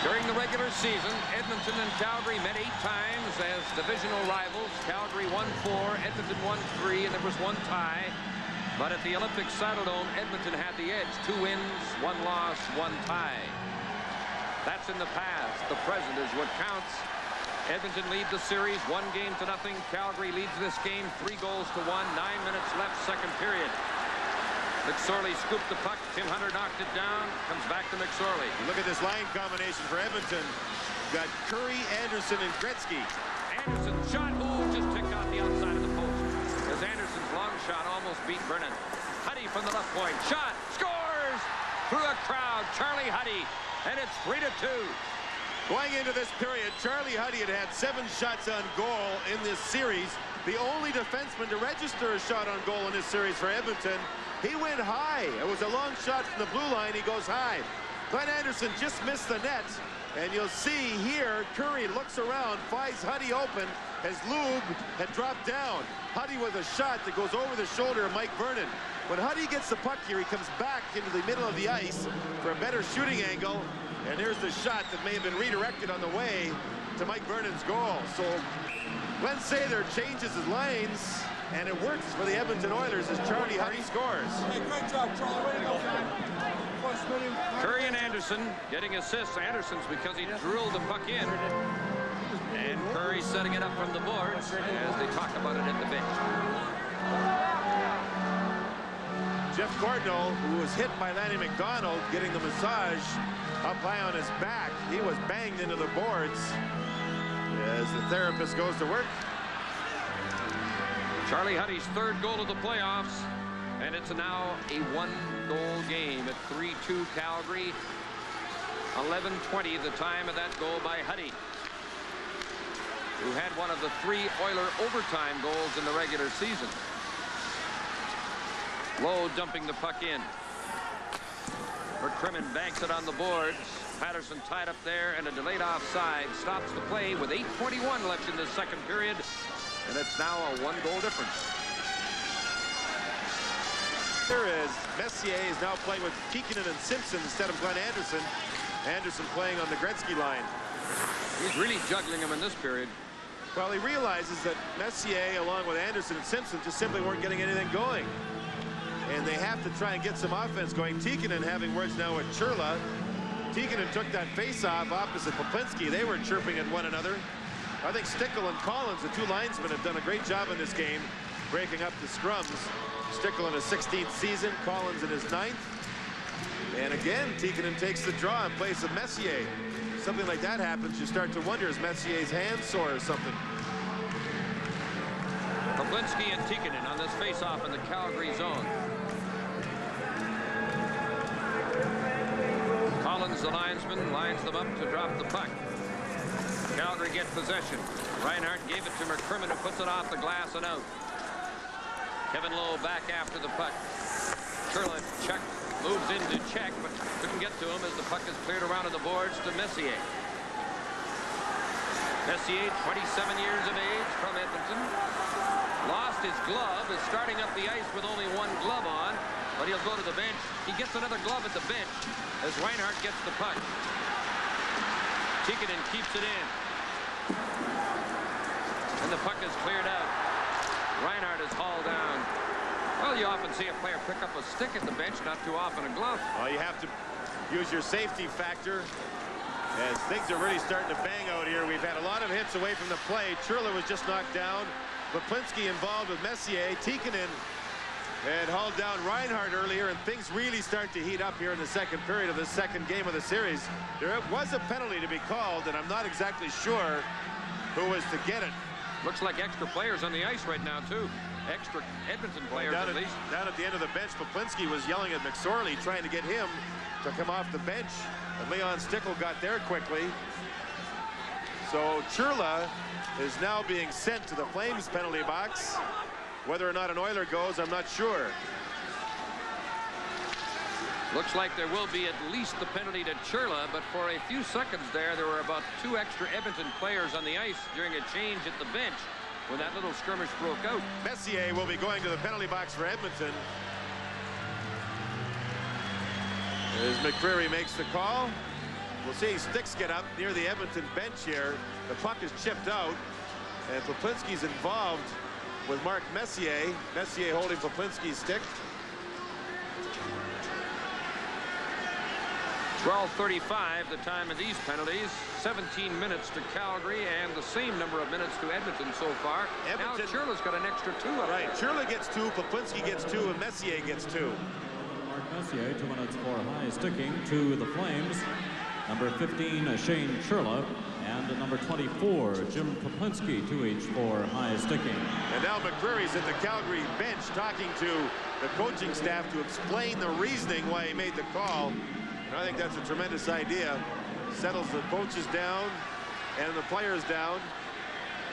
During the regular season, Edmonton and Calgary met 8 times as divisional rivals. Calgary won 4, Edmonton won 3, and there was 1 tie. But at the Olympic Saddledome, Edmonton had the edge. 2 wins, 1 loss, 1 tie. That's in the past. The present is what counts. Edmonton lead the series 1-0. Calgary leads this game 3-1. 9 minutes left, second period. McSorley scooped the puck. Tim Hunter knocked it down. Comes back to McSorley. Look at this line combination for Edmonton. Got Curry, Anderson, and Gretzky. Anderson shot. Ooh, just ticked out the outside of the post. As Anderson's long shot almost beat Brennan. Huddy from the left point. Shot. Scores! Through a crowd. Charlie Huddy. And it's 3-2. Going into this period, Charlie Huddy had 7 shots on goal in this series. The only defenseman to register a shot on goal in this series for Edmonton. He went high. It was a long shot from the blue line. He goes high. Glenn Anderson just missed the net. And you'll see here, Curry looks around, finds Huddy open as Lube had dropped down. Huddy with a shot that goes over the shoulder of Mike Vernon. When Huddy gets the puck here, he comes back into the middle of the ice for a better shooting angle. And here's the shot that may have been redirected on the way to Mike Vernon's goal. So Glenn Sather changes his lines, and it works for the Edmonton Oilers as Charlie Huddy scores. Hey, great job, Charlie. Way to go, man. Curry and Anderson getting assists. Anderson's because he drilled the puck in. And Curry setting it up from the boards as they talk about it at the bench. Jeff Cordell, who was hit by Lanny McDonald, getting the massage up high on his back. He was banged into the boards as the therapist goes to work. Charlie Huddy's 3rd goal of the playoffs, and it's now a 1-goal game at 3-2 Calgary. 11:20 the time of that goal by Huddy, who had one of the 3 Oiler overtime goals in the regular season. Lowe dumping the puck in. McCrimmon banks it on the boards. Patterson tied up there, and a delayed offside stops the play with 8:21 left in the second period, and it's now a 1-goal difference. Here is Messier is now playing with Tikkanen and Simpson instead of Glenn Anderson. Anderson playing on the Gretzky line. He's really juggling him in this period. Well, he realizes that Messier, along with Anderson and Simpson, just simply weren't getting anything going. And they have to try and get some offense going. Tikkanen having words now with Churla. Tikkanen took that face-off opposite Poplinski. They were chirping at one another. I think Stickle and Collins, the 2 linesmen, have done a great job in this game, breaking up the scrums. Stickle in his 16th season, Collins in his 9th. And again, Tikkanen takes the draw in place of Messier. Something like that happens, you start to wonder, is Messier's hand sore or something? Poplinski and Tikkanen on this face-off in the Calgary zone. Collins, the linesman, lines them up to drop the puck. Calgary gets possession. Reinhart gave it to McCrimmon, who puts it off the glass and out. Kevin Lowe back after the puck. Churla check, moves into check, but couldn't get to him as the puck is cleared around on the boards to Messier. Messier, 27 years of age, from Edmonton. Lost his glove, is starting up the ice with only 1 glove on, but he'll go to the bench. He gets another glove at the bench as Reinhart gets the puck. Tikkanen keeps it in. And the puck is cleared out. Reinhart is hauled down. Well, you often see a player pick up a stick at the bench, not too often a glove. Well, you have to use your safety factor as things are really starting to bang out here. We've had a lot of hits away from the play. Churla was just knocked down. Poplinski involved with Messier. Tikkanen And hauled down Reinhardt earlier, and things really start to heat up here in the second period of the second game of the series. There was a penalty to be called, and I'm not exactly sure who was to get it. Looks like extra players on the ice right now, too. Extra Edmonton players, at least. Down at the end of the bench, Poplinski was yelling at McSorley, trying to get him to come off the bench. And Leon Stickle got there quickly. So Churla is now being sent to the Flames penalty box. Whether or not an Oiler goes, I'm not sure. Looks like there will be at least the penalty to Churla, but for a few seconds there were about 2 extra Edmonton players on the ice during a change at the bench when that little skirmish broke out. Messier will be going to the penalty box for Edmonton. As McCreary makes the call, we'll see sticks get up near the Edmonton bench here. The puck is chipped out, and Poplinski's involved with Mark Messier. Messier holding Poplinski's stick. 12:35 the time of these penalties. 17 minutes to Calgary and the same number of minutes to Edmonton so far. Edmonton, now Churla's got an extra 2 up right there. Churla gets 2, Poplinski gets 2, and Messier gets 2. Mark Messier 2 minutes for high sticking to the Flames. Number 15 Shane Churla and number 24 Jim Poplinski 2 each for high sticking. And now McCreary's at the Calgary bench talking to the coaching staff to explain the reasoning why he made the call. And I think that's a tremendous idea. Settles the coaches down and the players down.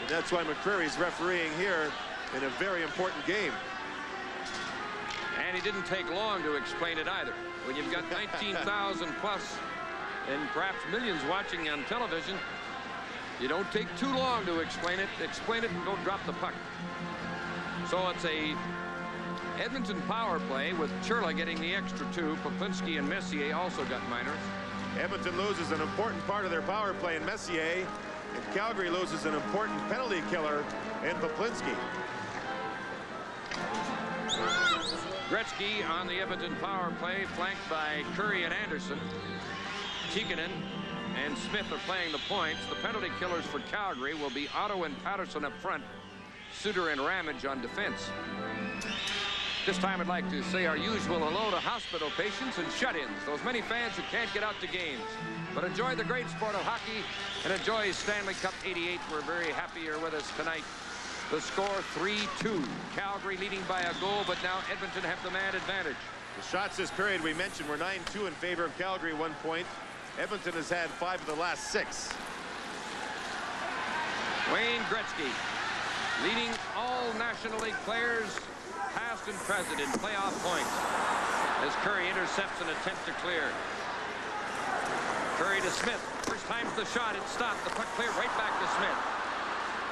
And that's why McCreary's refereeing here in a very important game. And he didn't take long to explain it either. When you've got 19,000 plus and perhaps millions watching on television, you don't take too long to explain it. Explain it and go drop the puck. So it's a Edmonton power play with Churla getting the extra 2. Poplinski and Messier also got minors. Edmonton loses an important part of their power play in Messier, and Calgary loses an important penalty killer in Poplinski. Gretzky on the Edmonton power play, flanked by Curry and Anderson. Tikkanen and Smith are playing the points. The penalty killers for Calgary will be Otto and Patterson up front, Suter and Ramage on defense. This time I'd like to say our usual hello to hospital patients and shut-ins, those many fans who can't get out to games, but enjoy the great sport of hockey and enjoy Stanley Cup '88. We're very happy you're with us tonight. The score 3-2. Calgary leading by a goal, but now Edmonton have the man advantage. The shots this period we mentioned were 9-2 in favor of Calgary, 1 point. Edmonton has had 5 of the last 6. Wayne Gretzky leading all National League players past and present in playoff points as Curry intercepts an attempt to clear. Curry to Smith. First time's the shot. It stopped. The puck cleared right back to Smith.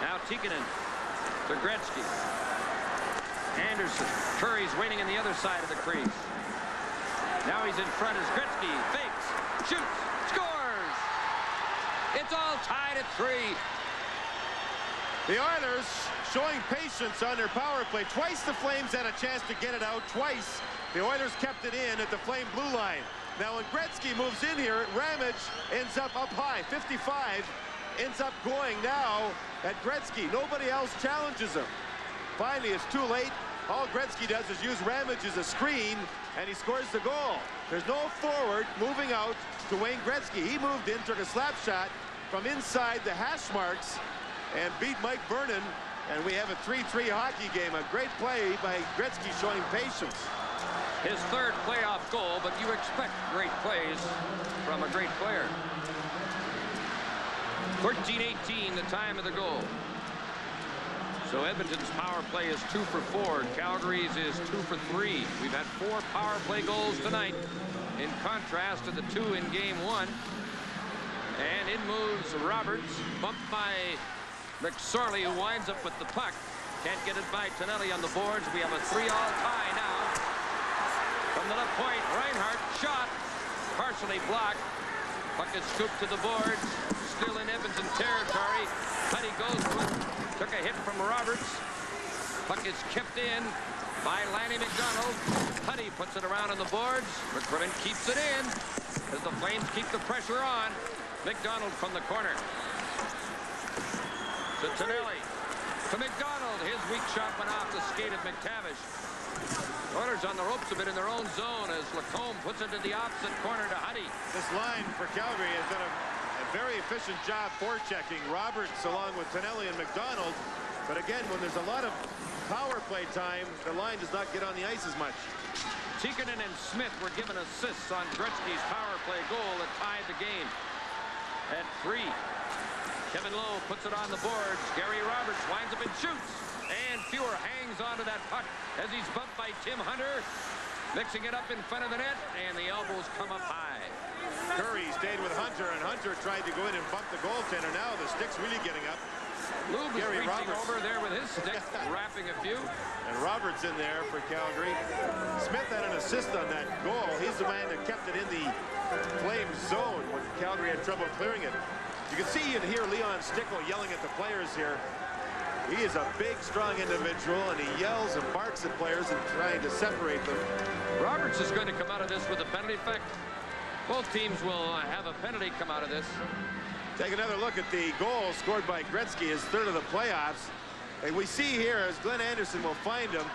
Now Tikkanen to Gretzky. Anderson. Curry's waiting on the other side of the crease. Now he's in front as Gretzky fakes, shoots, scores. It's all tied at 3. The Oilers showing patience on their power play. Twice the Flames had a chance to get it out. Twice the Oilers kept it in at the Flame blue line. Now when Gretzky moves in here, Ramage ends up high. 55 ends up going now at Gretzky. Nobody else challenges him. Finally, it's too late. All Gretzky does is use Ramage as a screen, and he scores the goal. There's no forward moving out to Wayne Gretzky. He moved in, took a slap shot from inside the hash marks, and beat Mike Vernon, and we have a 3-3 hockey game. A great play by Gretzky showing patience. His 3rd playoff goal, but you expect great plays from a great player. 13-18, the time of the goal. So Edmonton's power play is 2 for 4. Calgary's is 2 for 3. We've had 4 power play goals tonight, in contrast to the 2 in game 1. And in moves Roberts, bumped by McSorley, who winds up with the puck. Can't get it by Tonelli on the boards. We have a 3-all tie now. From the left point, Reinhardt shot, partially blocked. Puck is scooped to the boards. Still in Edmonton territory. Huddy goes for it. Took a hit from Roberts. Puck is kept in by Lanny McDonald. Huddy puts it around on the boards. McCrimmon keeps it in as the Flames keep the pressure on. McDonald from the corner to Tonelli. To McDonald. His weak shot went off the skate of McTavish. Oilers on the ropes a bit in their own zone as Lacombe puts it to the opposite corner to Huddy. This line for Calgary has done a very efficient job forechecking Roberts along with Tonelli and McDonald. But again, when there's a lot of power play time, the line does not get on the ice as much. Tikkanen and Smith were given assists on Gretzky's power play goal that tied the game at 3. Kevin Lowe puts it on the boards. Gary Roberts winds up and shoots. And Fewer hangs onto that puck as he's bumped by Tim Hunter. Mixing it up in front of the net, and the elbows come up high. Curry stayed with Hunter, and Hunter tried to go in and bump the goaltender. Now the stick's really getting up. Lube is Gary reaching Roberts over there with his stick, wrapping a few. And Roberts in there for Calgary. Smith had an assist on that goal. He's the man that kept it in the Flames zone when Calgary had trouble clearing it. You can see and hear Leon Stickle yelling at the players here. He is a big, strong individual, and he yells and barks at players and trying to separate them. Roberts is going to come out of this with a penalty. In fact, both teams will have a penalty come out of this. Take another look at the goal scored by Gretzky, his third of the playoffs. And we see here, as Glenn Anderson will find him,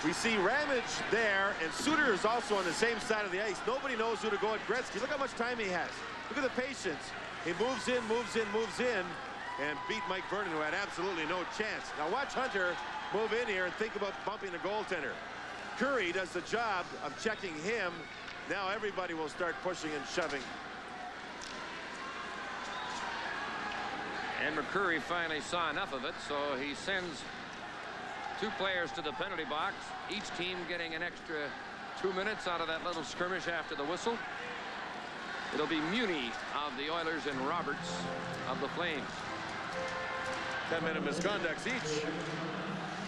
we see Ramage there, and Suter is also on the same side of the ice. Nobody knows who to go at Gretzky. Look how much time he has. Look at the patience. He moves in, moves in, moves in, and beat Mike Vernon, who had absolutely no chance. Now watch Hunter move in here and think about bumping the goaltender. Curry does the job of checking him. Now everybody will start pushing and shoving. And McCurry finally saw enough of it, so he sends 2 players to the penalty box, each team getting an extra 2 minutes out of that little skirmish after the whistle. It'll be Muni of the Oilers and Roberts of the Flames. 10-minute misconducts each.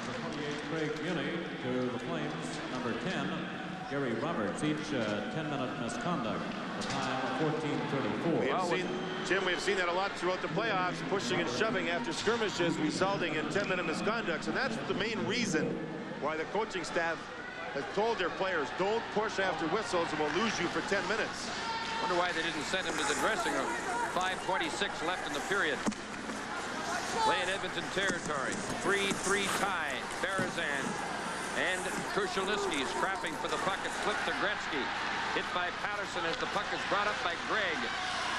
Number 28, Craig Muni to the Flames. Number 10, Gary Roberts. Each 10-minute misconduct. The time 14:34. Jim, we've seen that a lot throughout the playoffs, pushing and shoving after skirmishes, resulting in 10-minute misconducts. And that's the main reason why the coaching staff has told their players, don't push after whistles and we'll lose you for 10 minutes. Wonder why they didn't send him to the dressing room. 5:26 left in the period. Play in Edmonton territory. 3-3 tie. Berezan and Krushelnyski scrapping for the puck. It's flipped to Gretzky. Hit by Patterson as the puck is brought up by Gregg.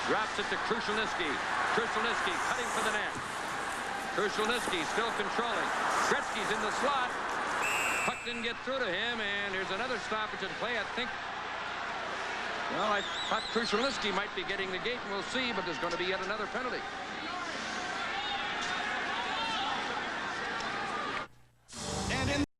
Drops it to Krushelnyski. Krushelnyski cutting for the net. Krushelnyski still controlling. Gretzky's in the slot. Puck didn't get through to him, and there's another stoppage in play. I think. Well, I thought Krushelnyski might be getting the gate, and we'll see, but there's going to be yet another penalty.